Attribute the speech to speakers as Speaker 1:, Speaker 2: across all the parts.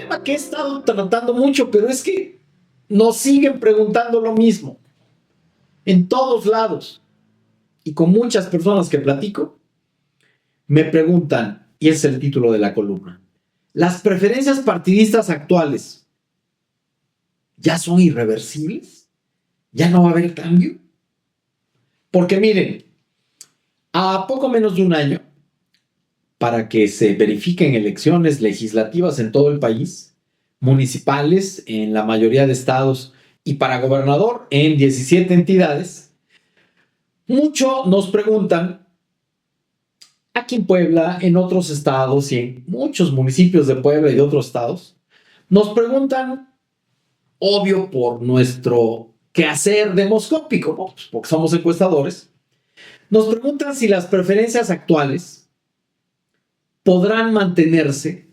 Speaker 1: tema que he estado tratando mucho, pero es que nos siguen preguntando lo mismo en todos lados. Y con muchas personas que platico, me preguntan, y es el título de la columna, ¿las preferencias partidistas actuales ya son irreversibles? ¿Ya no va a haber cambio? Porque miren, a poco menos de un año, para que se verifiquen elecciones legislativas en todo el país, municipales en la mayoría de estados y para gobernador en 17 entidades, mucho nos preguntan aquí en Puebla, en otros estados y en muchos municipios de Puebla y de otros estados, nos preguntan, obvio por nuestro quehacer demoscópico, ¿no? Pues porque somos encuestadores, nos preguntan si las preferencias actuales podrán mantenerse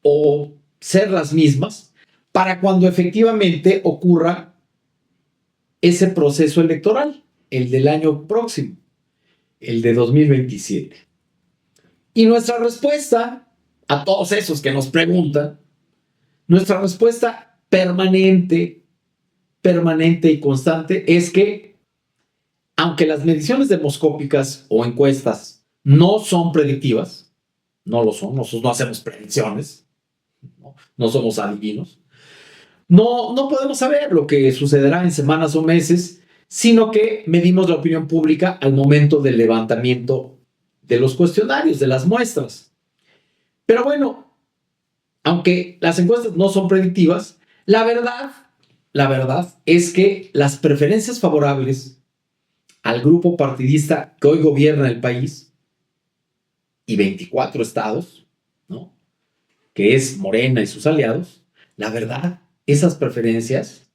Speaker 1: o ser las mismas para cuando efectivamente ocurra ese proceso electoral, el del año próximo, el de 2027. Y nuestra respuesta a todos esos que nos preguntan, nuestra respuesta permanente y constante es que, aunque las mediciones demoscópicas o encuestas no son predictivas, no lo son, nosotros no hacemos predicciones, no somos adivinos, no podemos saber lo que sucederá en semanas o meses, sino que medimos la opinión pública al momento del levantamiento de los cuestionarios, de las muestras. Pero bueno, aunque las encuestas no son predictivas, la verdad es que las preferencias favorables al grupo partidista que hoy gobierna el país y 24 estados, ¿no?, que es Morena y sus aliados, la verdad, esas preferencias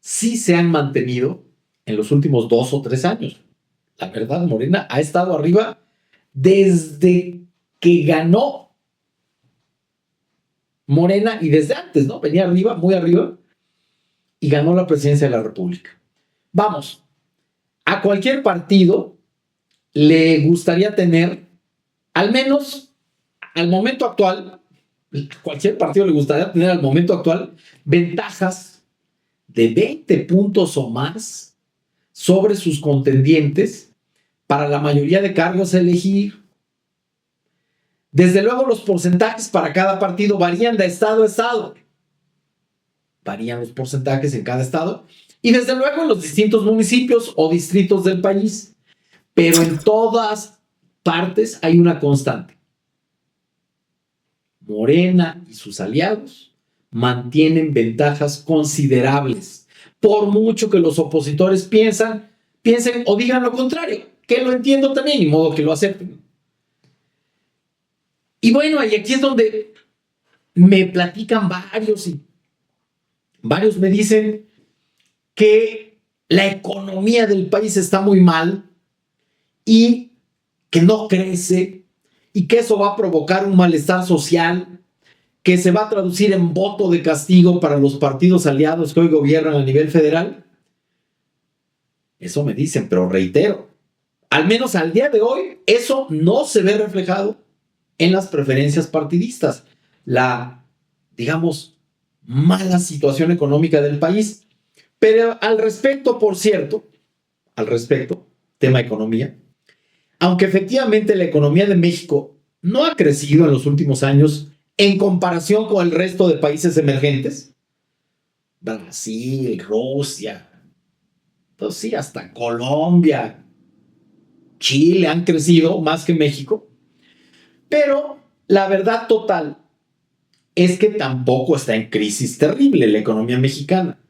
Speaker 1: sí se han mantenido en los últimos 2 o 3 años. La verdad, Morena ha estado arriba desde que ganó Morena y desde antes, ¿no? Venía arriba, muy arriba, y ganó la presidencia de la República. Vamos, a cualquier partido le gustaría tener, al menos al momento actual, cualquier partido le gustaría tener al momento actual ventajas de 20 puntos o más sobre sus contendientes para la mayoría de cargos a elegir. Desde luego, los porcentajes para cada partido varían de estado a estado. Varían los porcentajes en cada estado y desde luego en los distintos municipios o distritos del país. Pero en todas partes hay una constante. Morena y sus aliados mantienen ventajas considerables, por mucho que los opositores piensen o digan lo contrario, que lo entiendo también, y modo que lo acepten. Y bueno, y aquí es donde me platican varios y varios me dicen que la economía del país está muy mal y que no crece y que eso va a provocar un malestar social que se va a traducir en voto de castigo para los partidos aliados que hoy gobiernan a nivel federal. Eso me dicen, pero reitero, al menos al día de hoy, eso no se ve reflejado en las preferencias partidistas. La, digamos, mala situación económica del país. Pero al respecto, por cierto, tema economía, aunque efectivamente la economía de México no ha crecido en los últimos años en comparación con el resto de países emergentes, Brasil, Rusia, pues sí, hasta Colombia, Chile han crecido más que México, pero la verdad total es que tampoco está en crisis terrible la economía mexicana.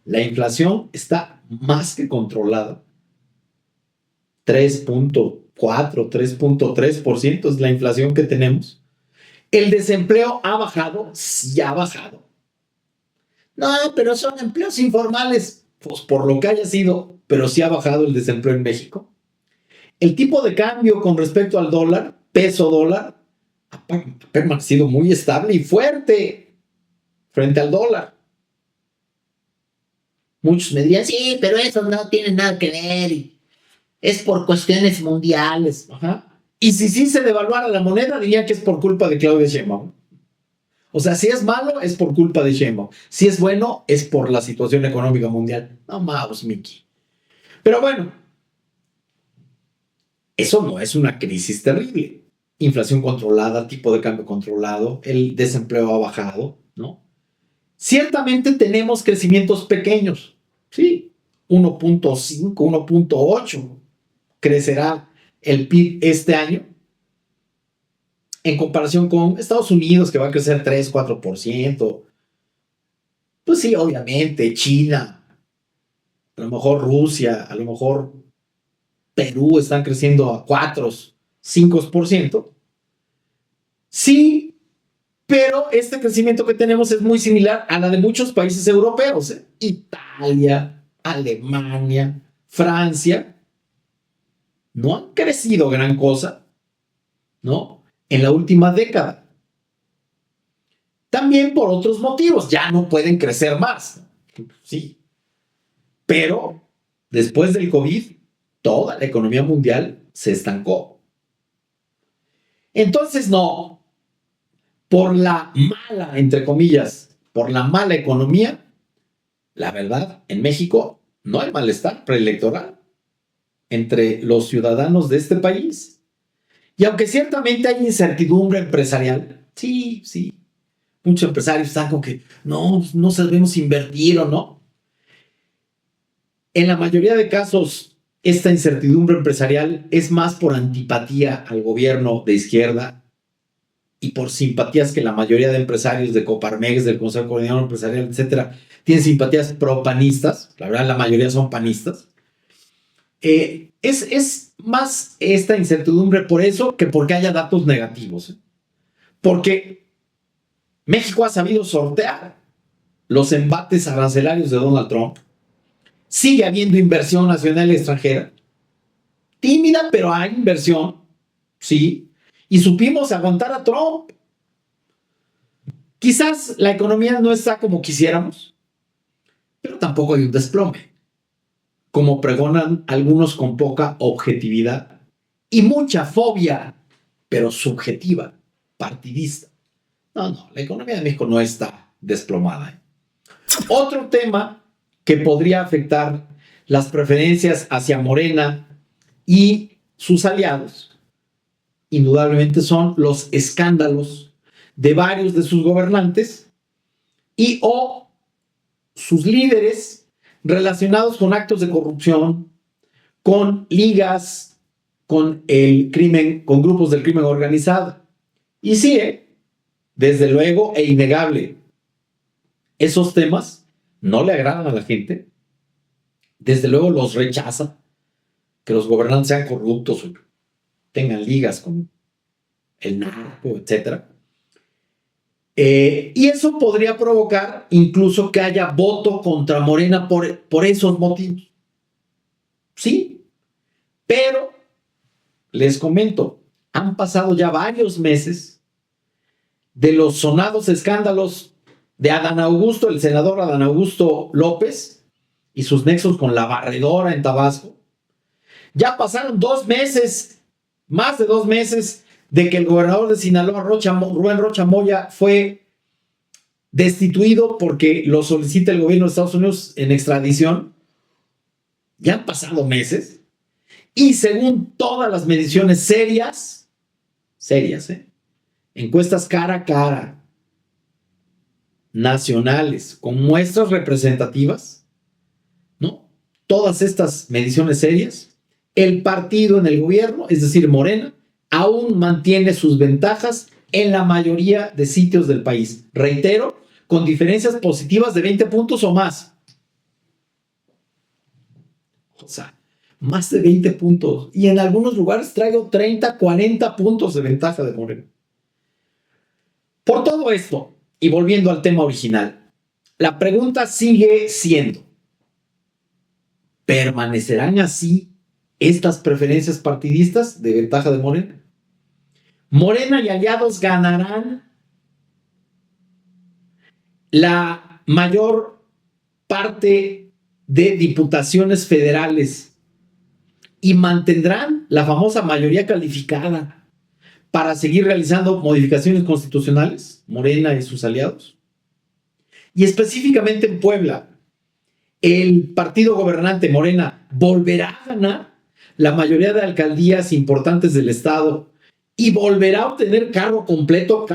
Speaker 1: La inflación está más que controlada. 3.4, 3.3% es la inflación que tenemos. El desempleo ha bajado, sí ha bajado. No, pero son empleos informales. Pues por lo que haya sido, pero sí ha bajado el desempleo en México. El tipo de cambio con respecto al dólar, peso dólar, ha permanecido muy estable y fuerte frente al dólar. Muchos me dirían, sí, pero eso no tiene nada que ver. Es por cuestiones mundiales. Ajá. Y si sí se devaluara la moneda, dirían que es por culpa de Claudia Sheinbaum. O sea, si es malo, es por culpa de Sheinbaum. Si es bueno, es por la situación económica mundial. No mames, Miki. Pero bueno, eso no es una crisis terrible. Inflación controlada, tipo de cambio controlado, el desempleo ha bajado, ¿no? Ciertamente tenemos crecimientos pequeños, sí, 1.5, 1.8 crecerá el PIB este año en comparación con Estados Unidos, que va a crecer 3, 4%. Pues sí, obviamente, China, a lo mejor Rusia, a lo mejor Perú están creciendo a 4, 5%. Sí, pero este crecimiento que tenemos es muy similar a la de muchos países europeos, ¿eh? Italia, Alemania, Francia, no han crecido gran cosa, ¿no? En la última década. También por otros motivos, ya no pueden crecer más, sí. Pero después del COVID, toda la economía mundial se estancó. Entonces, no, por la mala, entre comillas, por la mala economía, la verdad, en México no hay malestar preelectoral entre los ciudadanos de este país. Y aunque ciertamente hay incertidumbre empresarial, sí, sí, muchos empresarios están como que no sabemos invertir o no. En la mayoría de casos, esta incertidumbre empresarial es más por antipatía al gobierno de izquierda y por simpatías que la mayoría de empresarios de Coparmex, del Consejo Coordinador Empresarial, etcétera, tienen simpatías pro-panistas. La verdad, la mayoría son panistas. Es más esta incertidumbre por eso que porque haya datos negativos. Porque México ha sabido sortear los embates arancelarios de Donald Trump. Sigue habiendo inversión nacional y extranjera. Tímida, pero hay inversión. Sí. Y supimos aguantar a Trump. Quizás la economía no está como quisiéramos, pero tampoco hay un desplome, como pregonan algunos con poca objetividad y mucha fobia, pero subjetiva, partidista. No, la economía de México no está desplomada. Otro tema que podría afectar las preferencias hacia Morena y sus aliados, indudablemente son los escándalos de varios de sus gobernantes y o sus líderes relacionados con actos de corrupción, con ligas, con el crimen, con grupos del crimen organizado. Y sí, desde luego e innegable, esos temas no le agradan a la gente. Desde luego los rechaza, que los gobernantes sean corruptos o tengan ligas con el narco, etc. Y eso podría provocar incluso que haya voto contra Morena por esos motivos. Sí, pero les comento, han pasado ya varios meses de los sonados escándalos de Adán Augusto, el senador Adán Augusto López y sus nexos con la barredora en Tabasco. Ya pasaron 2 meses, más de 2 meses, de que el gobernador de Sinaloa, Rubén Rocha Moya, fue destituido porque lo solicita el gobierno de Estados Unidos en extradición. Ya han pasado meses. Y según todas las mediciones serias, encuestas cara a cara, nacionales, con muestras representativas, ¿no? Todas estas mediciones serias, el partido en el gobierno, es decir, Morena, aún mantiene sus ventajas en la mayoría de sitios del país. Reitero, con diferencias positivas de 20 puntos o más. O sea, más de 20 puntos. Y en algunos lugares traigo 30, 40 puntos de ventaja de Morena. Por todo esto, y volviendo al tema original, la pregunta sigue siendo, ¿permanecerán así estas preferencias partidistas de ventaja de Morena? ¿Morena y aliados ganarán la mayor parte de diputaciones federales y mantendrán la famosa mayoría calificada para seguir realizando modificaciones constitucionales? electorales, Morena y sus aliados. Y específicamente en Puebla, el partido gobernante Morena volverá a ganar la mayoría de alcaldías importantes del estado y volverá a obtener cargo completo.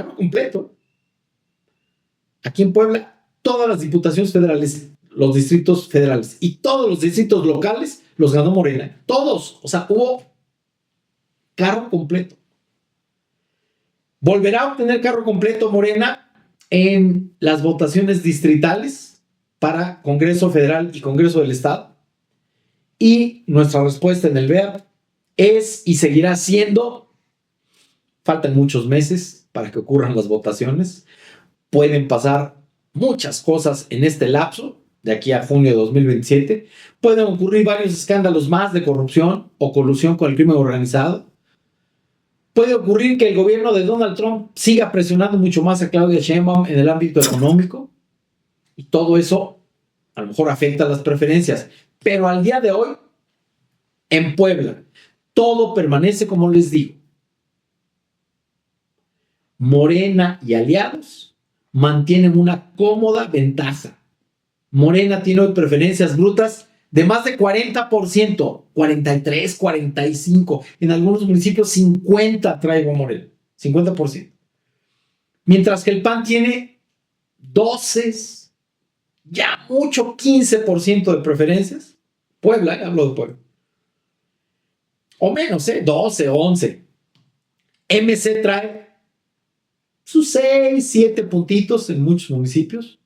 Speaker 1: Aquí en Puebla, todas las diputaciones federales, los distritos federales y todos los distritos locales los ganó Morena. Todos. O sea, hubo cargo completo. Volverá a obtener cargo completo Morena en las votaciones distritales para Congreso Federal y Congreso del Estado. Y nuestra respuesta en el BEA es y seguirá siendo, faltan muchos meses para que ocurran las votaciones, pueden pasar muchas cosas en este lapso, de aquí a junio de 2027, pueden ocurrir varios escándalos más de corrupción o colusión con el crimen organizado, puede ocurrir que el gobierno de Donald Trump siga presionando mucho más a Claudia Sheinbaum en el ámbito económico, y todo eso a lo mejor afecta a las preferencias, pero al día de hoy, en Puebla, todo permanece como les digo. Morena y aliados mantienen una cómoda ventaja. Morena tiene hoy preferencias brutas de más de 40%, 43, 45, en algunos municipios 50 traigo Morena, 50%. Mientras que el PAN tiene 12, ya mucho 15% de preferencias. Puebla, hablo de Puebla. O menos, 12, 11. MC trae sus 6, 7 puntitos en muchos municipios.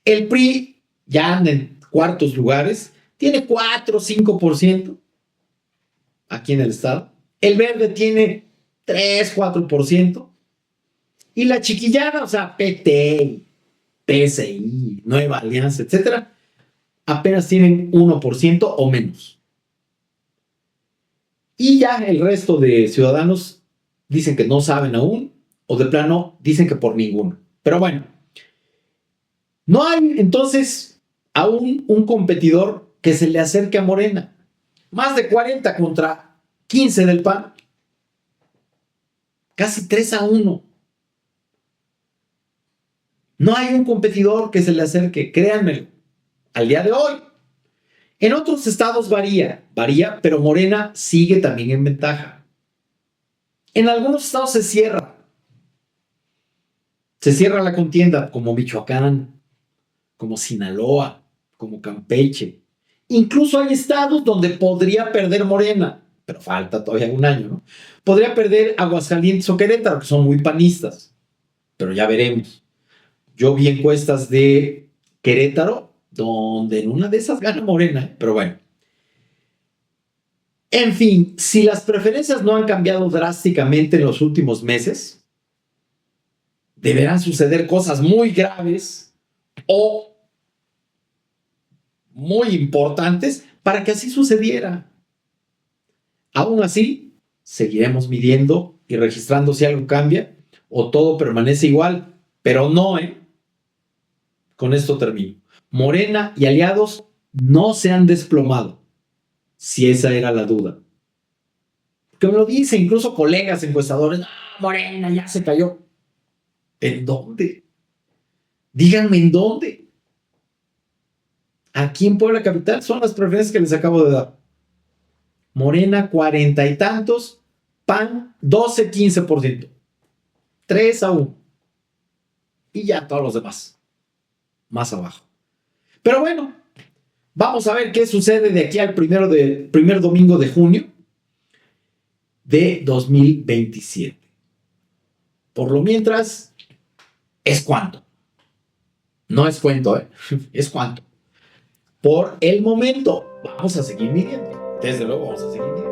Speaker 1: El PRI ya anda en cuartos lugares, tiene 4, 5% aquí en el estado. El Verde tiene 3, 4%. Y la chiquillada, o sea, PT, PSI, Nueva Alianza, etcétera, apenas tienen 1% o menos. Y ya el resto de ciudadanos dicen que no saben aún, o de plano dicen que por ninguno. Pero bueno, no hay entonces aún un competidor que se le acerque a Morena. Más de 40 contra 15 del PAN. Casi 3-1. No hay un competidor que se le acerque, créanmelo, al día de hoy. En otros estados varía, pero Morena sigue también en ventaja. En algunos estados se cierra la contienda, como Michoacán, como Sinaloa, como Campeche. Incluso hay estados donde podría perder Morena, pero falta todavía un año, ¿no? Podría perder Aguascalientes o Querétaro, que son muy panistas, pero ya veremos. Yo vi encuestas de Querétaro, donde en una de esas gana Morena, pero bueno. En fin, si las preferencias no han cambiado drásticamente en los últimos meses, deberán suceder cosas muy graves o muy importantes para que así sucediera. Aún así, seguiremos midiendo y registrando si algo cambia o todo permanece igual, pero no, Con esto termino. Morena y aliados no se han desplomado, si esa era la duda. Que me lo dicen incluso colegas encuestadores, no, Morena ya se cayó. ¿En dónde? Díganme en dónde. Aquí en Puebla Capital son las preferencias que les acabo de dar. Morena 40 y tantos, PAN 12, 15%. 3-1. Y ya todos los demás. Más abajo. Pero bueno, vamos a ver qué sucede de aquí al primer domingo de junio de 2027. Por lo mientras, es cuánto. No es cuento, es cuánto. Por el momento, vamos a seguir midiendo. Desde luego, vamos a seguir midiendo.